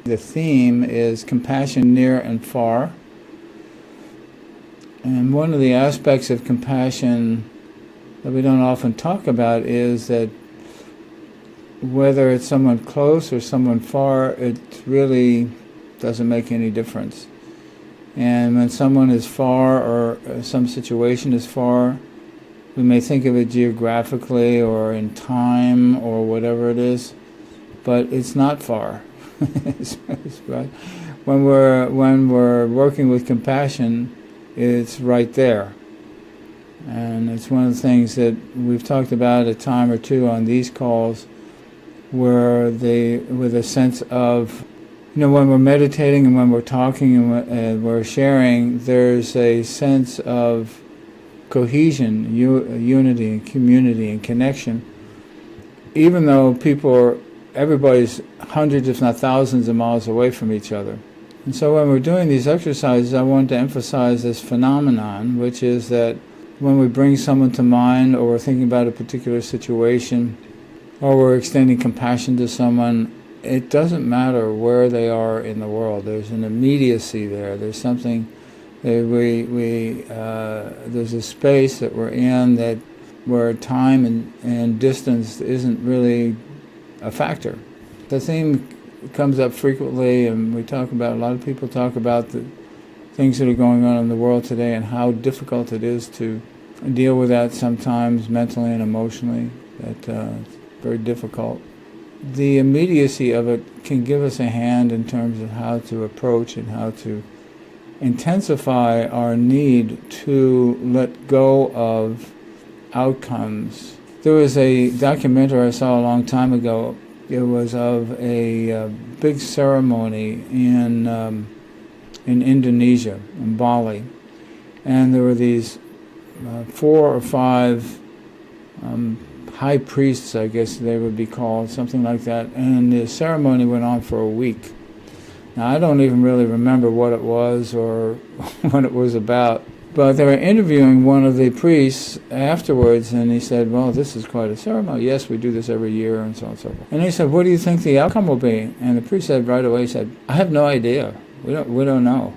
The theme is compassion near and far. And one of the aspects of compassion that we don't often talk about is that whether it's someone close or someone far, it really doesn't make any difference. And when someone is far or some situation is far, we may think of it geographically or in time or whatever it is, but it's not far. Right? When we're working with compassion, it's right there. And it's one of the things that we've talked about a time or two on these calls, where with a sense of, when we're meditating and when we're talking and we're sharing, there's a sense of cohesion, unity and community and connection. Even though everybody's hundreds if not thousands of miles away from each other. And so when we're doing these exercises, I want to emphasize this phenomenon, which is that when we bring someone to mind, or we're thinking about a particular situation, or we're extending compassion to someone, it doesn't matter where they are in the world. There's an immediacy there. There's something that there's a space that we're in that where time and distance isn't really a factor. The theme comes up frequently, and a lot of people talk about the things that are going on in the world today and how difficult it is to deal with that sometimes mentally and emotionally. It's very difficult. The immediacy of it can give us a hand in terms of how to approach and how to intensify our need to let go of outcomes. There was a documentary I saw a long time ago. It was of a big ceremony in Indonesia, in Bali, and there were these 4 or 5 high priests, I guess they would be called, something like that, and the ceremony went on for a week. Now, I don't even really remember what it was or what it was about, but they were interviewing one of the priests afterwards, and he said, well, this is quite a ceremony. Yes, we do this every year, and so on and so forth. And he said, what do you think the outcome will be? And the priest said right away, I have no idea. We don't know.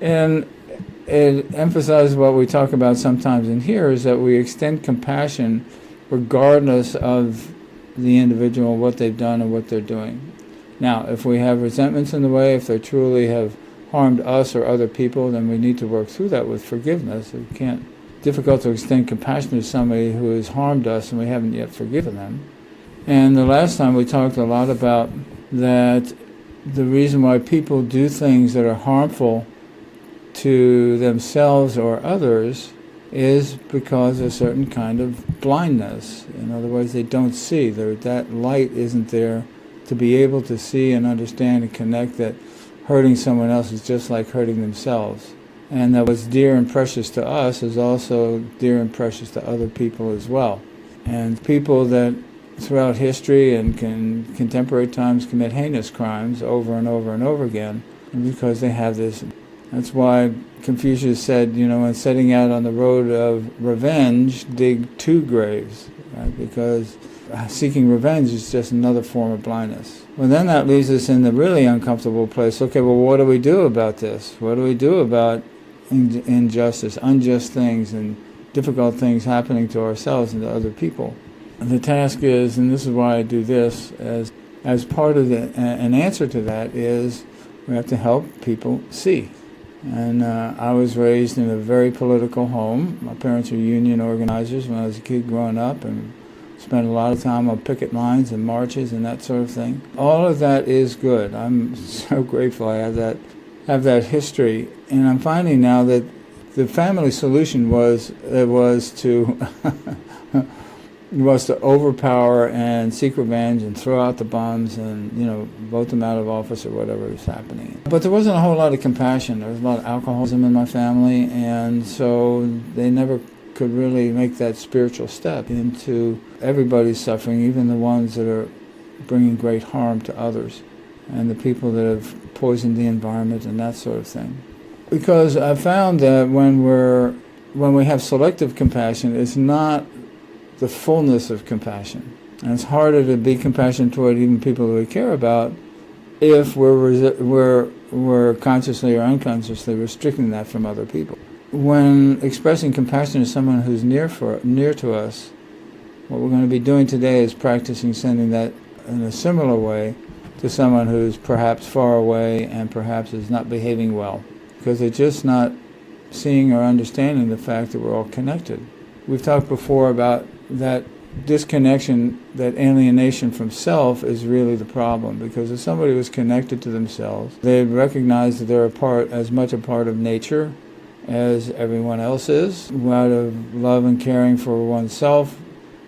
and it emphasizes what we talk about sometimes in here, is that we extend compassion regardless of the individual, what they've done and what they're doing. Now, if we have resentments in the way, if they truly have harmed us or other people, then we need to work through that with forgiveness. Difficult to extend compassion to somebody who has harmed us and we haven't yet forgiven them. And the last time we talked a lot about that the reason why people do things that are harmful to themselves or others is because of a certain kind of blindness. In other words, they don't see. That light isn't there to be able to see and understand and connect that hurting someone else is just like hurting themselves. And that what's dear and precious to us is also dear and precious to other people as well. And people that throughout history and contemporary times commit heinous crimes over and over and over again because they have this. That's why Confucius said, when setting out on the road of revenge, dig 2 graves, right? Because seeking revenge is just another form of blindness. Well, then that leaves us in the really uncomfortable place. Okay, well, what do we do about this? What do we do about injustice, unjust things, and difficult things happening to ourselves and to other people? And the task is, and this is why I do this, as part of an answer to that is we have to help people see. And I was raised in a very political home. My parents were union organizers when I was a kid growing up, and spent a lot of time on picket lines and marches and that sort of thing. All of that is good. I'm so grateful I have that history. And I'm finding now that the family solution was to was to overpower and seek revenge and throw out the bombs and vote them out of office or whatever was happening. But there wasn't a whole lot of compassion. There was a lot of alcoholism in my family, and so they never could really make that spiritual step into everybody's suffering, even the ones that are bringing great harm to others, and the people that have poisoned the environment and that sort of thing. Because I found that when we have selective compassion, it's not the fullness of compassion. And it's harder to be compassionate toward even people that we care about if we're consciously or unconsciously restricting that from other people. When expressing compassion to someone who's near to us, what we're going to be doing today is practicing sending that in a similar way to someone who's perhaps far away and perhaps is not behaving well, because they're just not seeing or understanding the fact that we're all connected. We've talked before about that disconnection, that alienation from self is really the problem, because if somebody was connected to themselves, they'd recognize that they're as much a part of nature as everyone else is. Out of love and caring for oneself,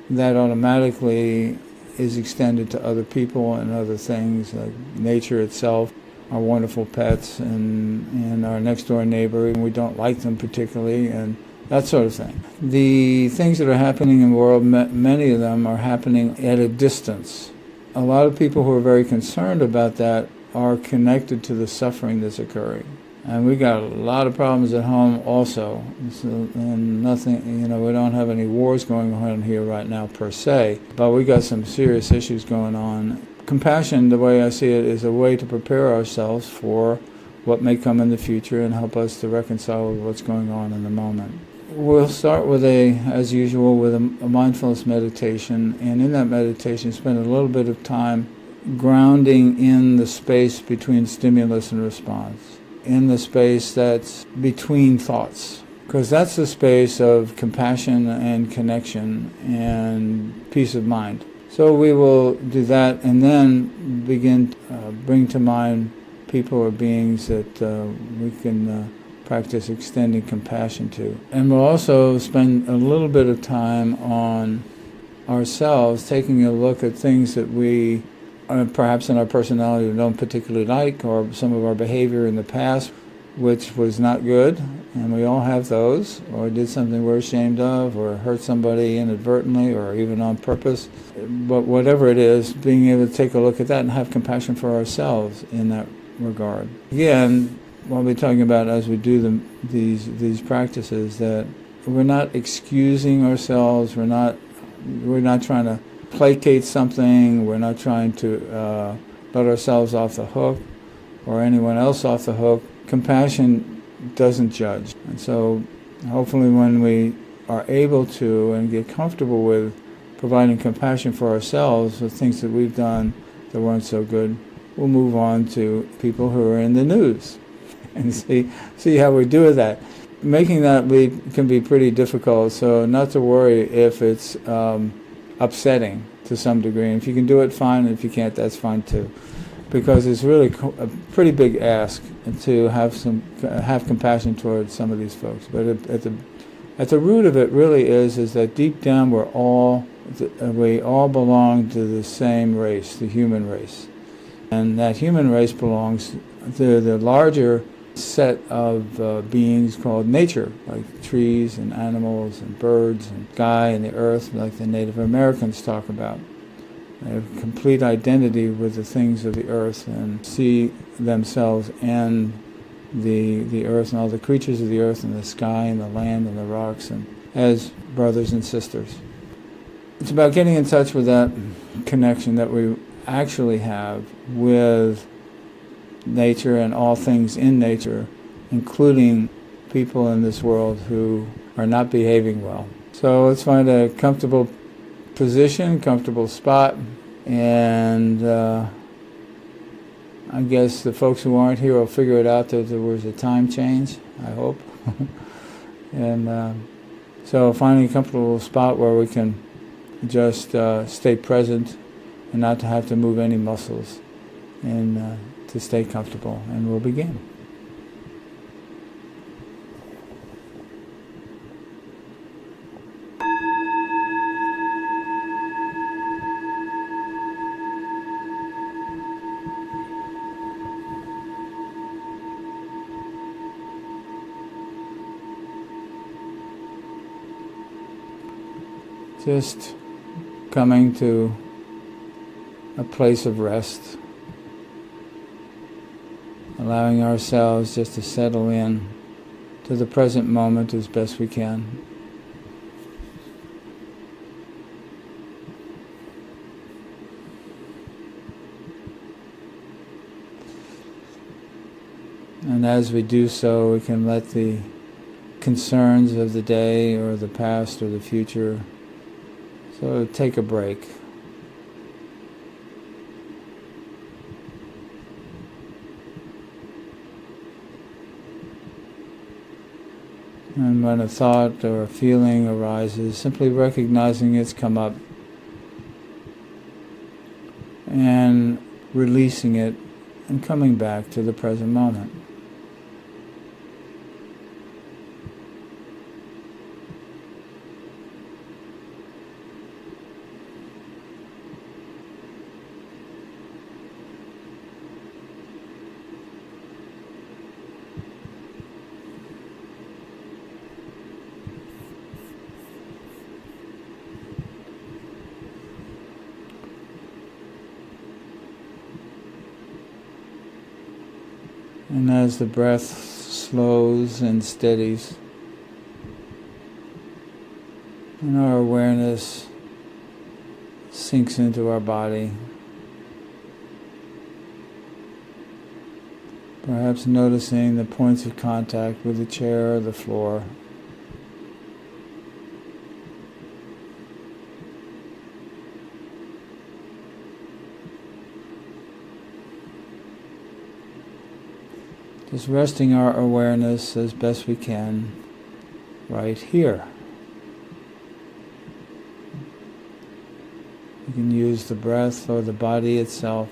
that automatically is extended to other people and other things, like nature itself, our wonderful pets, and our next door neighbor, and we don't like them particularly, and that sort of thing. The things that are happening in the world, many of them are happening at a distance. A lot of people who are very concerned about that are connected to the suffering that's occurring. And we got a lot of problems at home also. And nothing, we don't have any wars going on here right now per se, but we got some serious issues going on. Compassion, the way I see it, is a way to prepare ourselves for what may come in the future and help us to reconcile with what's going on in the moment. We'll start with as usual, with a mindfulness meditation, and in that meditation spend a little bit of time grounding in the space between stimulus and response, in the space that's between thoughts, because that's the space of compassion and connection and peace of mind. So we will do that and then begin to bring to mind people or beings that we can practice extending compassion to. And we'll also spend a little bit of time on ourselves, taking a look at things that we perhaps in our personality we don't particularly like, or some of our behavior in the past which was not good, and we all have those, or did something we're ashamed of, or hurt somebody inadvertently or even on purpose. But whatever it is, being able to take a look at that and have compassion for ourselves in that regard. Again, what we're talking about as we do these practices, that we're not excusing ourselves, we're not trying to placate something, we're not trying to let ourselves off the hook or anyone else off the hook. Compassion doesn't judge. And so hopefully when we are able to and get comfortable with providing compassion for ourselves with things that we've done that weren't so good, we'll move on to people who are in the news and see how we do with that. Making that leap can be pretty difficult, so not to worry if it's upsetting to some degree. And if you can do it, fine. And if you can't, that's fine too. Because it's really a pretty big ask to have compassion towards some of these folks. But at the root of it really is that deep down we all belong to the same race, the human race. And that human race belongs to the larger set of beings called nature, like trees and animals and birds and sky and the earth, like the Native Americans talk about. They have complete identity with the things of the earth and see themselves and the earth and all the creatures of the earth and the sky and the land and the rocks and as brothers and sisters. It's about getting in touch with that connection that we actually have with nature and all things in nature, including people in this world who are not behaving well. So let's find a comfortable position, comfortable spot, and I guess the folks who aren't here will figure it out that there was a time change, I hope. And so finding a comfortable spot where we can just stay present and not to have to move any muscles, and to stay comfortable, and we'll begin. Just coming to a place of rest, allowing ourselves just to settle in to the present moment as best we can. And as we do so, we can let the concerns of the day or the past or the future, so take a break. And when a thought or a feeling arises, simply recognizing it's come up and releasing it and coming back to the present moment. And as the breath slows and steadies, and our awareness sinks into our body, perhaps noticing the points of contact with the chair or the floor. Just resting our awareness as best we can right here. You can use the breath or the body itself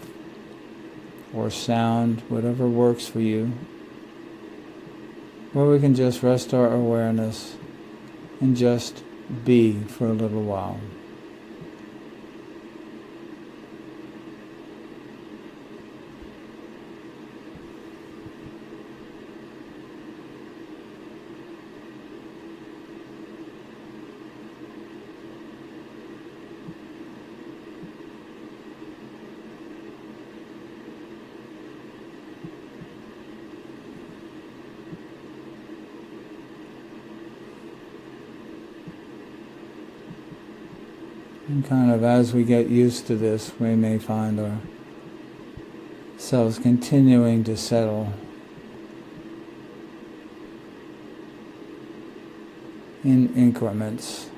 or sound, whatever works for you. Or we can just rest our awareness and just be for a little while. And kind of as we get used to this, we may find ourselves continuing to settle in increments.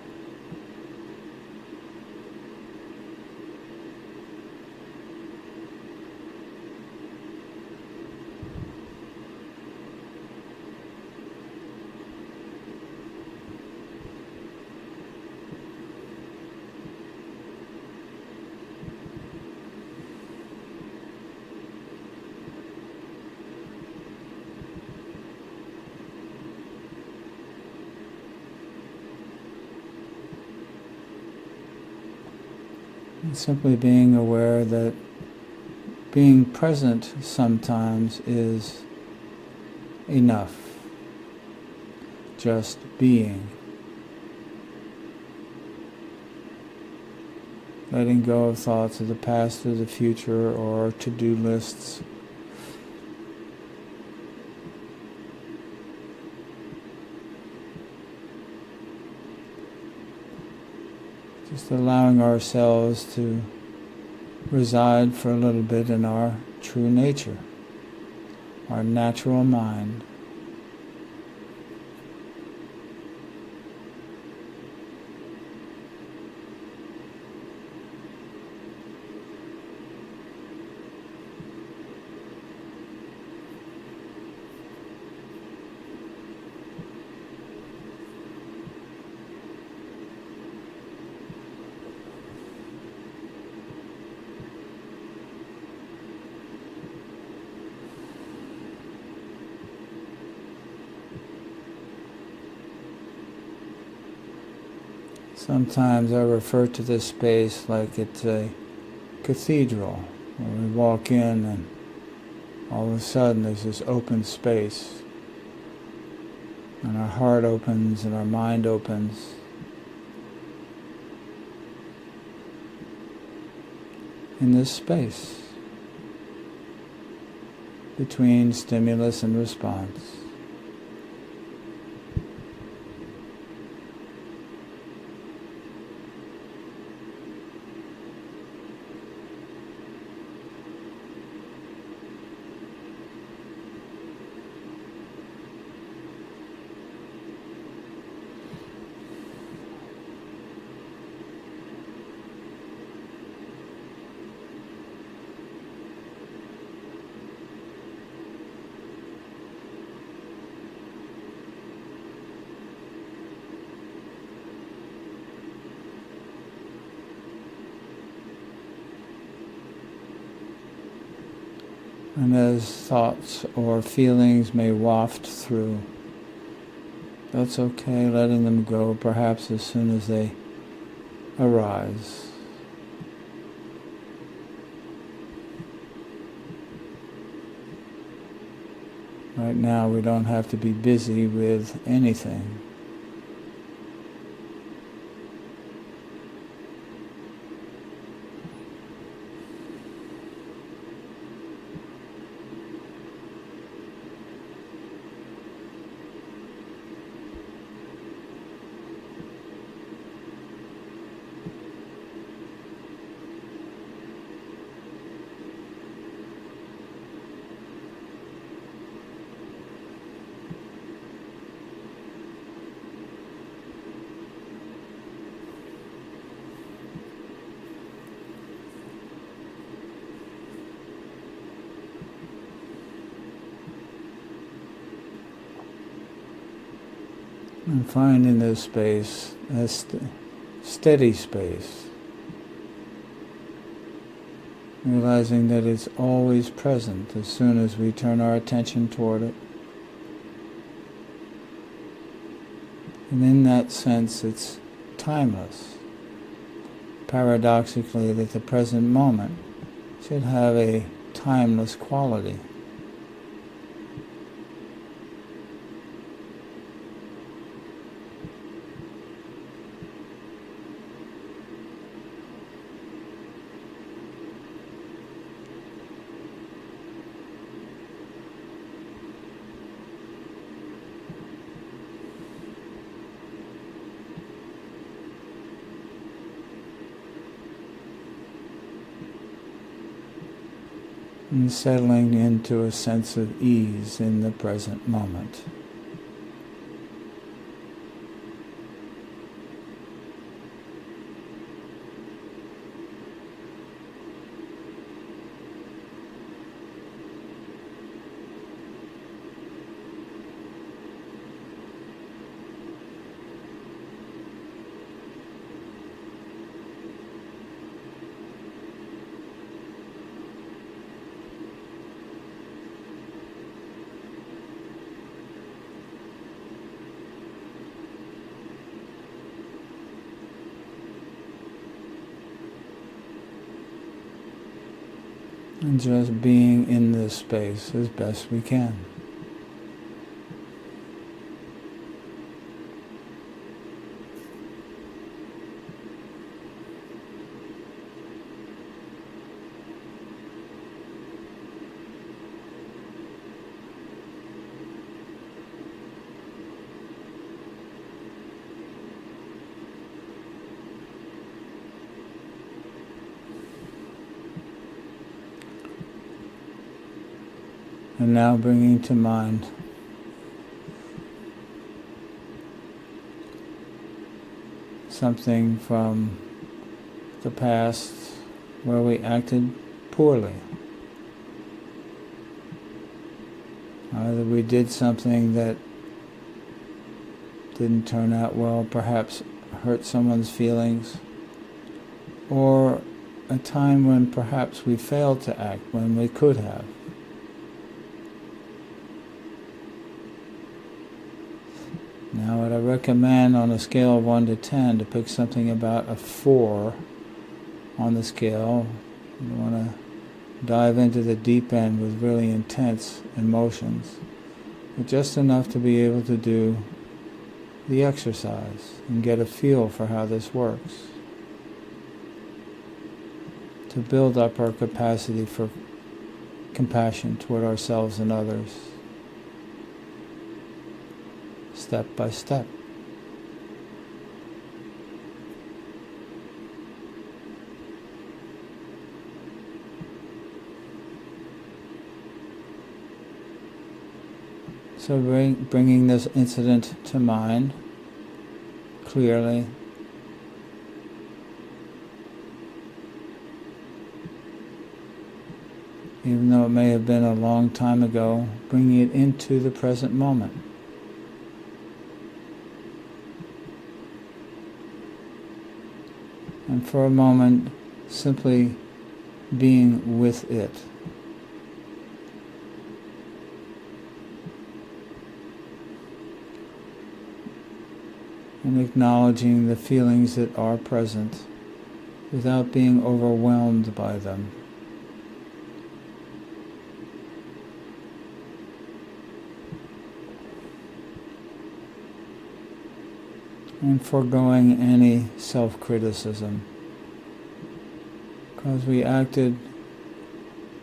And simply being aware that being present sometimes is enough. Just being. Letting go of thoughts of the past or the future or to-do lists. Just allowing ourselves to reside for a little bit in our true nature, our natural mind. Sometimes I refer to this space like it's a cathedral, where we walk in and all of a sudden there's this open space, and our heart opens and our mind opens. In this space between stimulus and response. And as thoughts or feelings may waft through, that's okay, letting them go perhaps as soon as they arise. Right now we don't have to be busy with anything. And find in this space a steady space, realizing that it's always present as soon as we turn our attention toward it. And in that sense, it's timeless. Paradoxically, that the present moment should have a timeless quality. And settling into a sense of ease in the present moment. And just being in this space as best we can. And now bringing to mind something from the past where we acted poorly. Either we did something that didn't turn out well, perhaps hurt someone's feelings, or a time when perhaps we failed to act when we could have. Now, what I recommend on a scale of 1 to 10 to pick something about a 4 on the scale. You want to dive into the deep end with really intense emotions, but just enough to be able to do the exercise and get a feel for how this works, to build up our capacity for compassion toward ourselves and others, step by step. So bringing this incident to mind clearly, even though it may have been a long time ago, bringing it into the present moment. And for a moment, simply being with it. and acknowledging the feelings that are present without being overwhelmed by them. And foregoing any self-criticism, because we acted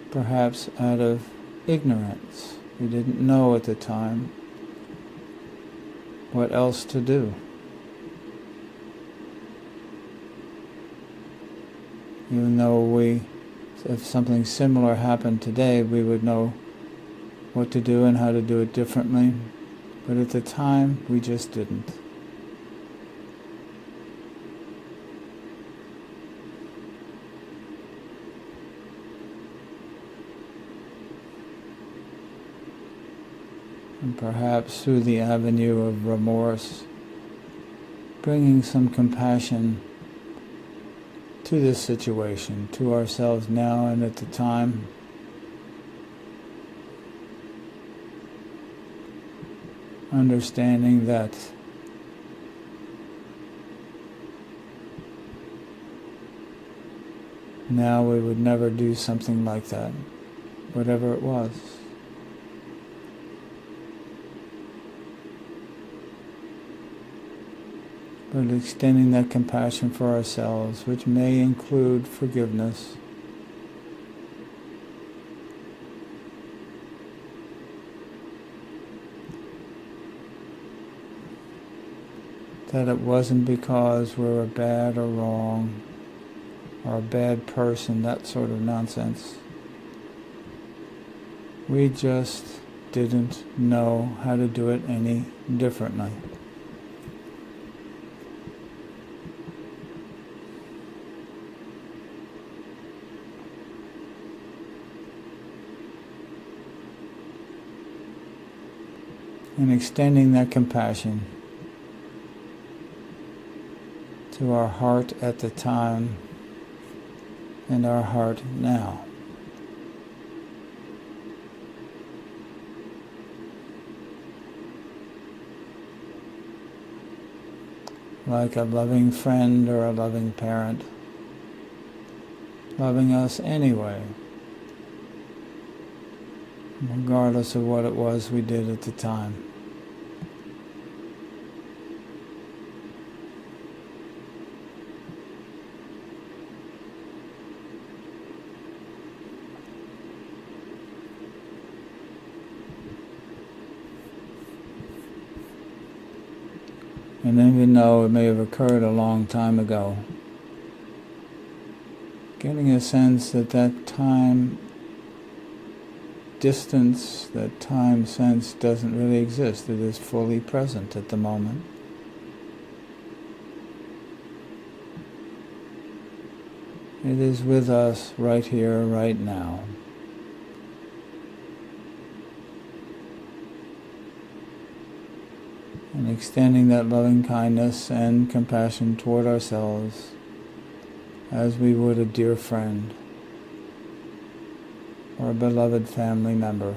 perhaps out of ignorance. We didn't know at the time what else to do. Even though if something similar happened today, we would know what to do and how to do it differently. But at the time, we just didn't. And perhaps through the avenue of remorse, bringing some compassion to this situation, to ourselves now and at the time. Understanding that now we would never do something like that, whatever it was. But extending that compassion for ourselves, which may include forgiveness. That it wasn't because we were bad or wrong, or a bad person, that sort of nonsense. We just didn't know how to do it any differently. And extending that compassion to our heart at the time and our heart now. Like a loving friend or a loving parent, loving us anyway, regardless of what it was we did at the time. And even though it may have occurred a long time ago, getting a sense that that time distance, that time sense doesn't really exist. It is fully present at the moment. It is with us right here, right now. And extending that loving kindness and compassion toward ourselves as we would a dear friend or a beloved family member.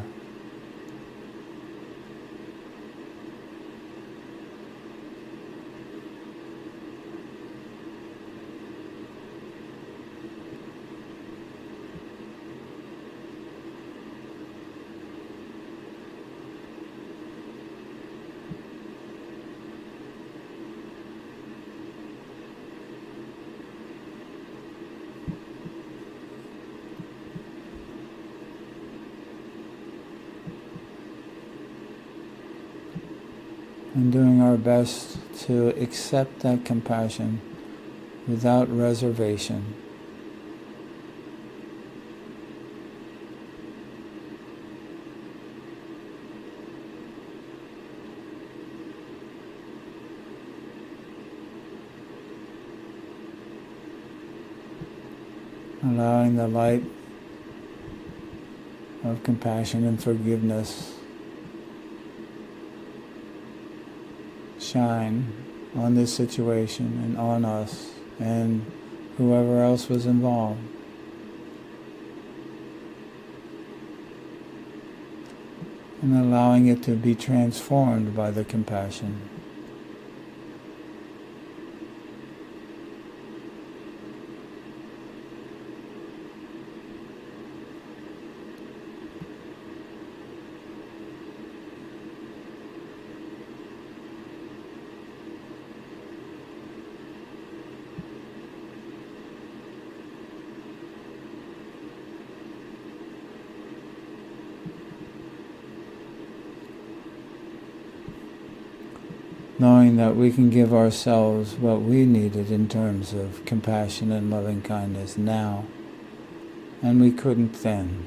And doing our best to accept that compassion without reservation. Allowing the light of compassion and forgiveness shine on this situation and on us and whoever else was involved. And allowing it to be transformed by the compassion. knowing that we can give ourselves what we needed in terms of compassion and loving kindness now, and we couldn't then.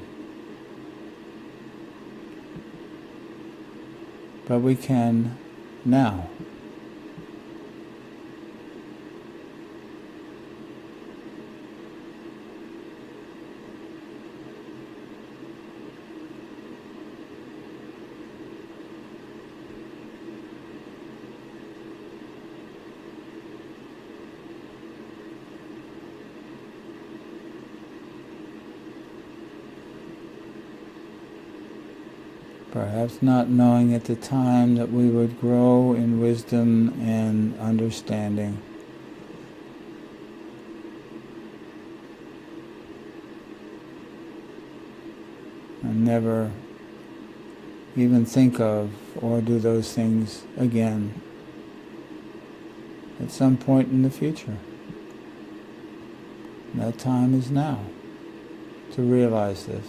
But we can now. Perhaps not knowing at the time that we would grow in wisdom and understanding. And never even think of or do those things again at some point in the future. And that time is now to realize this.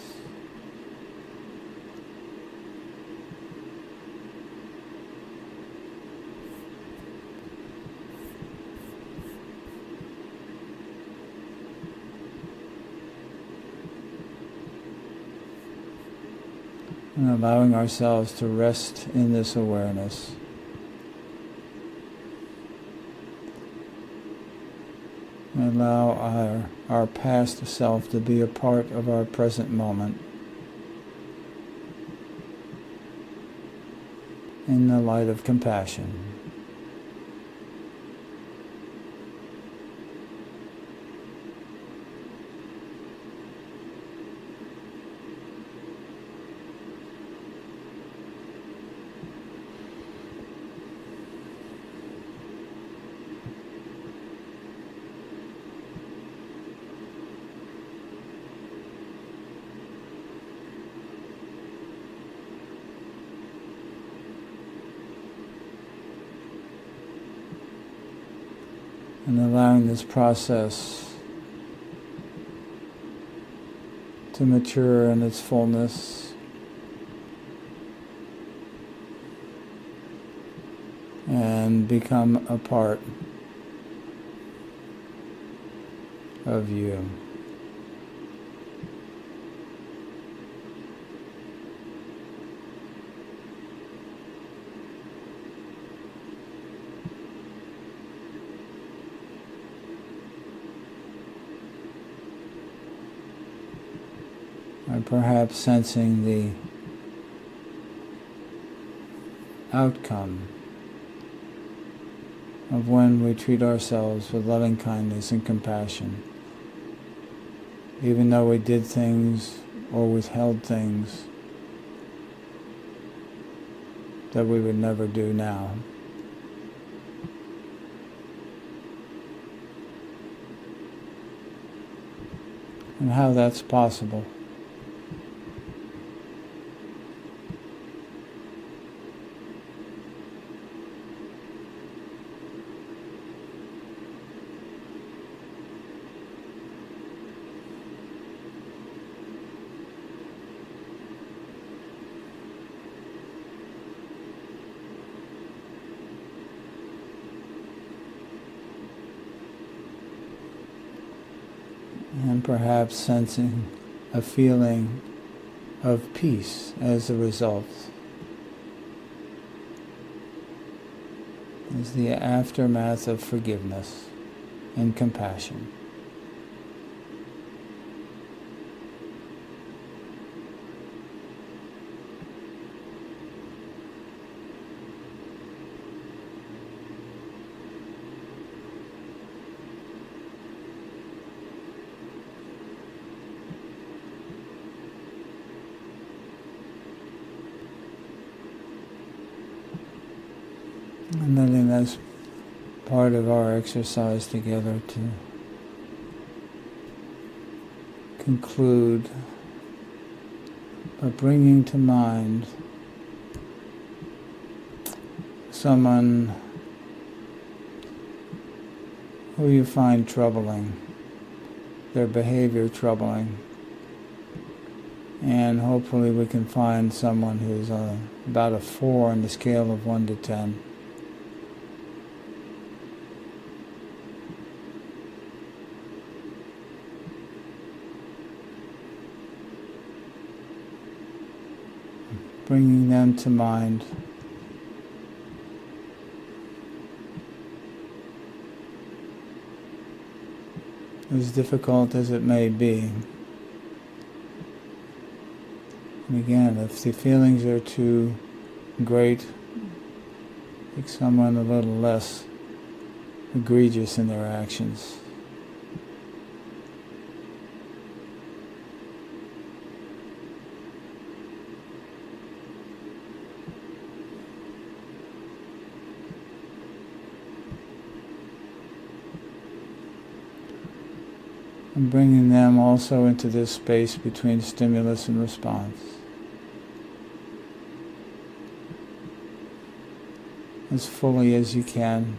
And allowing ourselves to rest in this awareness. And allow our past self to be a part of our present moment in the light of compassion. And allowing this process to mature in its fullness and become a part of you. Or perhaps sensing the outcome of when we treat ourselves with loving kindness and compassion, even though we did things or withheld things that we would never do now. And how that's possible. And perhaps sensing a feeling of peace as a result. Is the aftermath of forgiveness and compassion. And letting that's part of our exercise together to conclude by bringing to mind someone who you find troubling, their behavior troubling, and hopefully we can find someone who's about a 4 on the scale of 1 to 10. bringing them to mind. As difficult as it may be. And again, if the feelings are too great, make someone a little less egregious in their actions. And bringing them also into this space between stimulus and response. As fully as you can.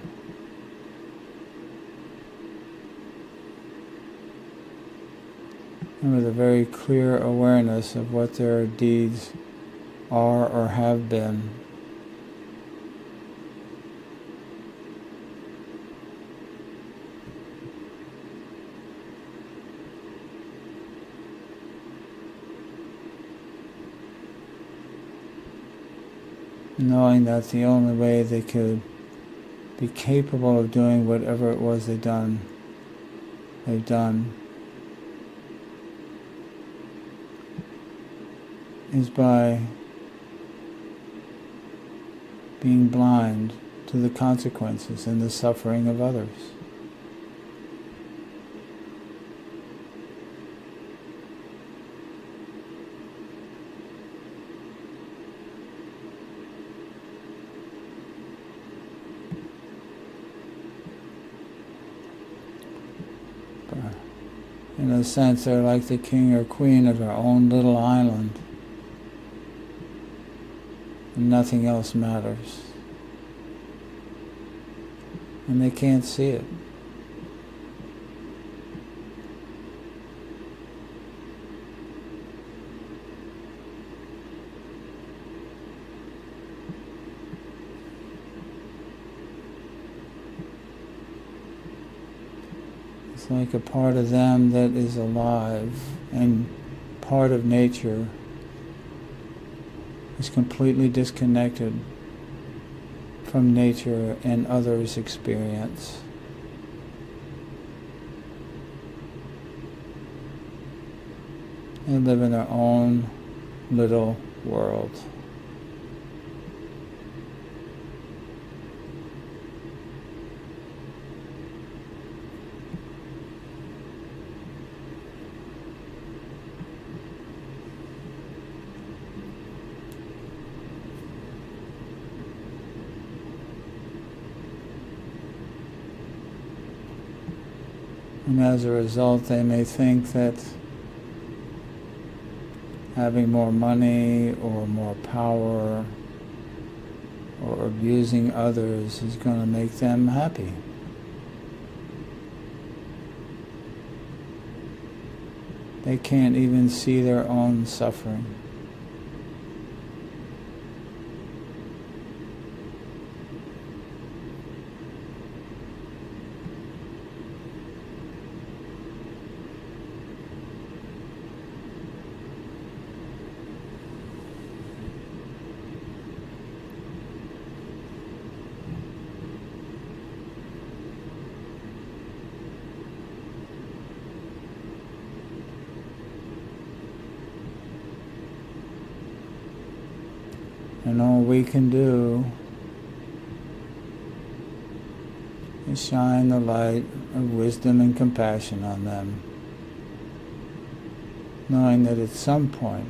And with a very clear awareness of what their deeds are or have been. Knowing that the only way they could be capable of doing whatever it was they've done is by being blind to the consequences and the suffering of others. In a sense, they're like the king or queen of their own little island. And nothing else matters. And they can't see it. It's like a part of them that is alive, and part of nature is completely disconnected from nature and others' experience. They live in their own little world. And as a result, they may think that having more money or more power or abusing others is going to make them happy. They can't even see their own suffering. And all we can do is shine the light of wisdom and compassion on them, knowing that at some point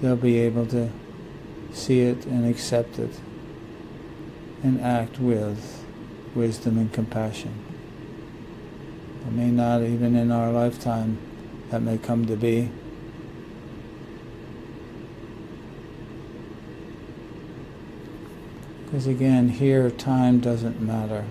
they'll be able to see it and accept it and act with wisdom and compassion. It may not even in our lifetime that may come to be. Because again, here time doesn't matter.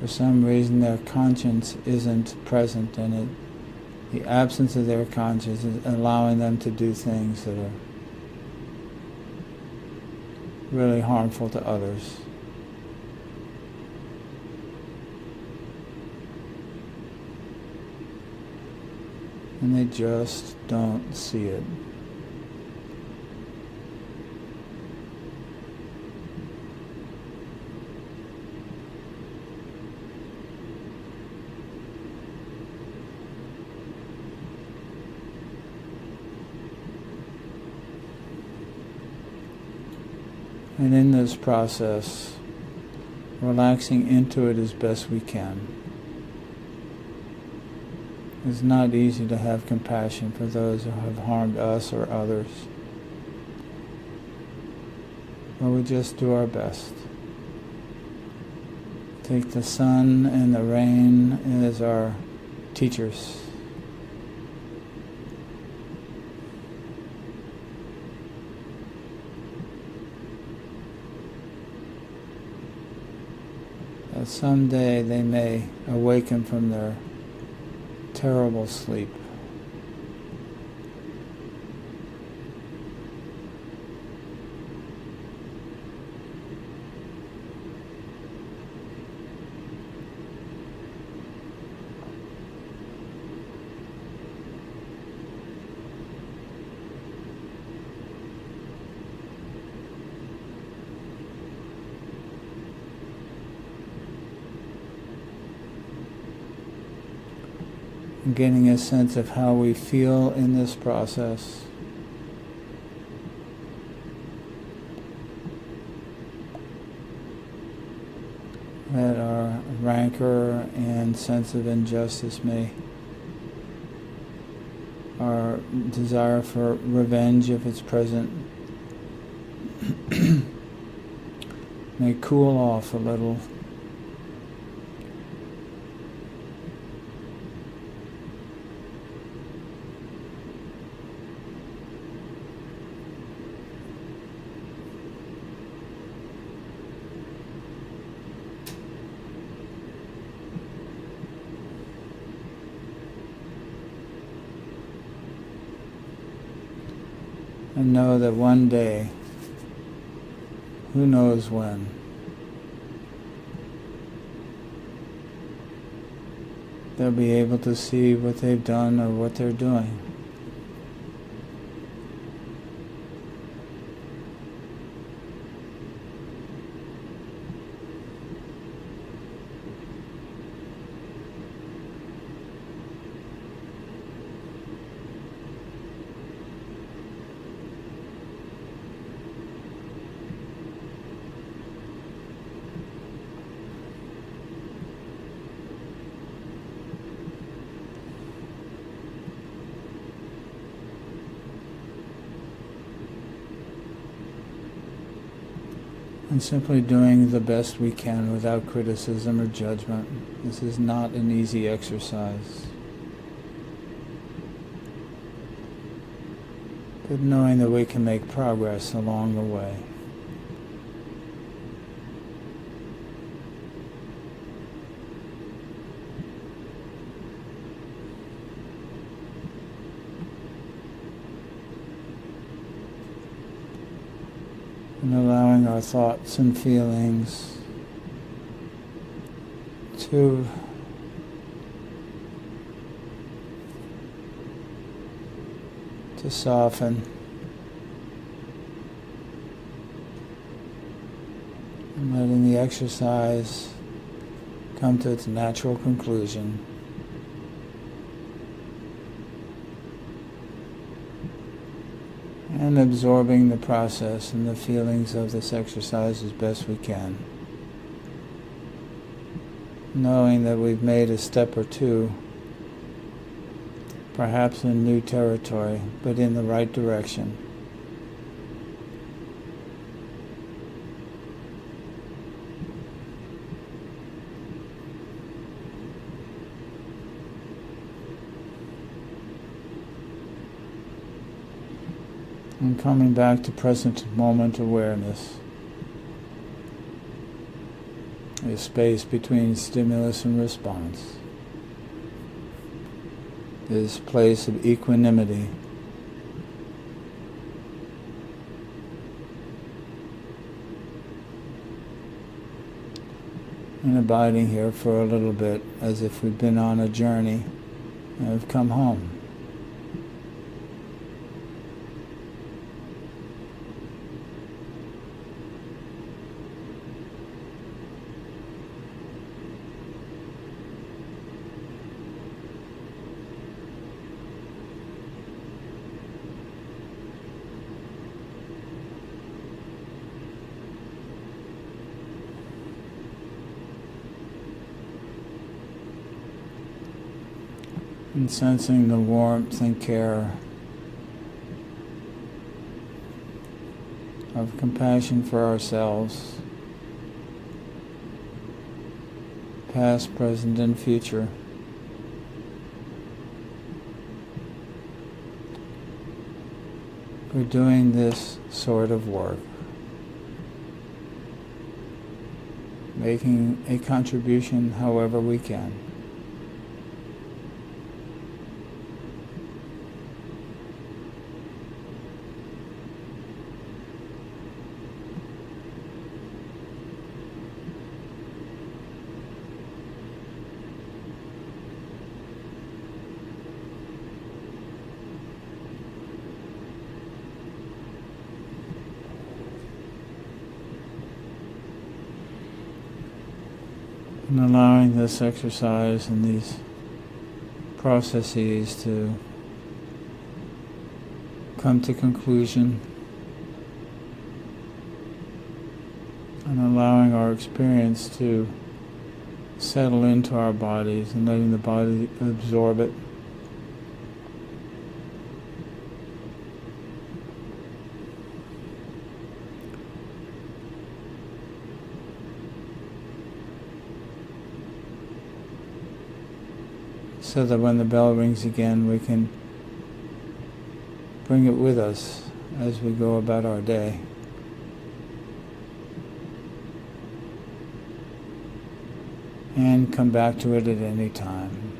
For some reason their conscience isn't present, and the absence of their conscience is allowing them to do things that are really harmful to others. And they just don't see it. And in this process, relaxing into it as best we can. It's not easy to have compassion for those who have harmed us or others. But we just do our best. Take the sun and the rain as our teachers. That someday they may awaken from their terrible sleep. Getting a sense of how we feel in this process. That our rancor and sense of injustice our desire for revenge, if it's present, may cool off a little. And know that one day, who knows when, they'll be able to see what they've done or what they're doing. And simply doing the best we can without criticism or judgment. This is not an easy exercise. But knowing that we can make progress along the way. And allowing our thoughts and feelings to soften and letting the exercise come to its natural conclusion. And absorbing the process and the feelings of this exercise as best we can. Knowing that we've made a step or two, perhaps in new territory, but in the right direction. And coming back to present moment awareness. A space between stimulus and response. This place of equanimity. and abiding here for a little bit, as if we've been on a journey and have come home. And sensing the warmth and care of compassion for ourselves, past, present, and future. For doing this sort of work, making a contribution however we can. And allowing this exercise and these processes to come to conclusion, and allowing our experience to settle into our bodies and letting the body absorb it. So that when the bell rings again, we can bring it with us as we go about our day. And come back to it at any time.